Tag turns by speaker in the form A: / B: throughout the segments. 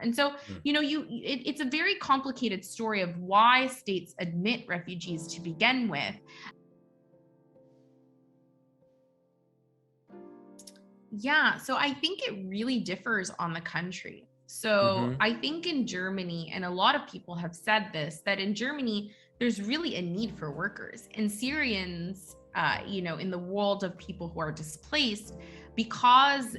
A: And so, it's a very complicated story of why states admit refugees to begin with. Yeah, so I think it really differs on the country. So I think in Germany, and a lot of people have said this, that in Germany, there's really a need for workers. And Syrians, in the world of people who are displaced, because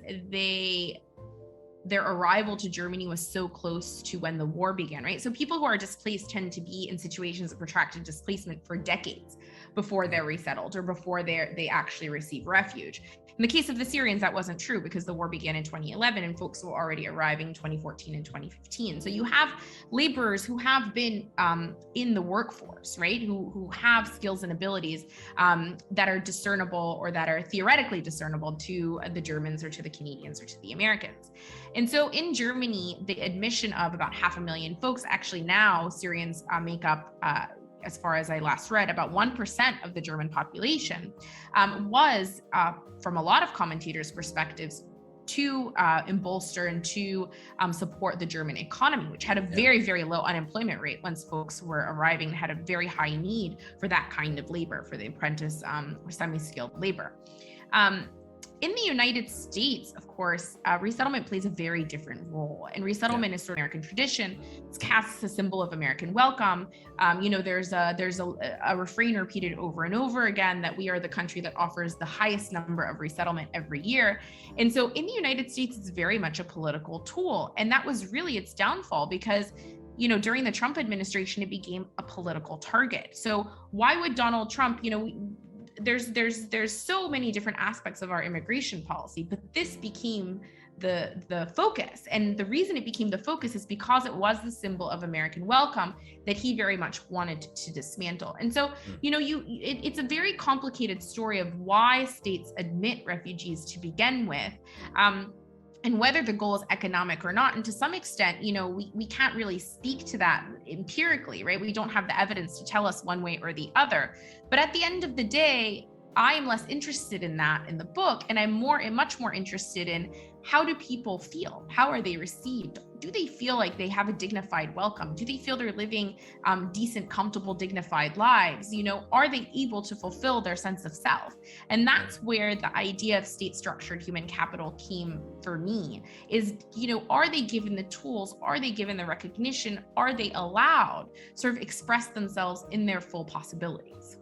A: their arrival to Germany was so close to when the war began, right? So people who are displaced tend to be in situations of protracted displacement for decades before they're resettled or before they actually receive refuge. In the case of the Syrians, that wasn't true because the war began in 2011 and folks were already arriving in 2014 and 2015. So you have laborers who have been in the workforce, right? Who have skills and abilities that are discernible or that are theoretically discernible to the Germans or to the Canadians or to the Americans. And so in Germany, the admission of about 500,000 folks, actually now Syrians make up, as far as I last read, about 1% of the German population, was, from a lot of commentators' perspectives, to bolster and to support the German economy, which had a very, very low unemployment rate once folks were arriving, had a very high need for that kind of labor, for the apprentice or semi-skilled labor. In the United States, of course, resettlement plays a very different role. And resettlement is sort of American tradition. It's cast as a symbol of American welcome. There's a refrain repeated over and over again that we are the country that offers the highest number of resettlement every year. And so in the United States, it's very much a political tool. And that was really its downfall because during the Trump administration, it became a political target. So why would Donald Trump, there's so many different aspects of our immigration policy, but this became the focus. And the reason it became the focus is because it was the symbol of American welcome that he very much wanted to dismantle. And so, it's a very complicated story of why states admit refugees to begin with. And whether the goal is economic or not. And to some extent, we can't really speak to that empirically, right? We don't have the evidence to tell us one way or the other. But at the end of the day, I am less interested in that in the book. And I'm much more interested in how do people feel? How are they received? Do they feel like they have a dignified welcome? Do they feel they're living decent, comfortable, dignified lives? Are they able to fulfill their sense of self? And that's where the idea of state-structured human capital came for me is, are they given the tools? Are they given the recognition? Are they allowed to sort of express themselves in their full possibilities?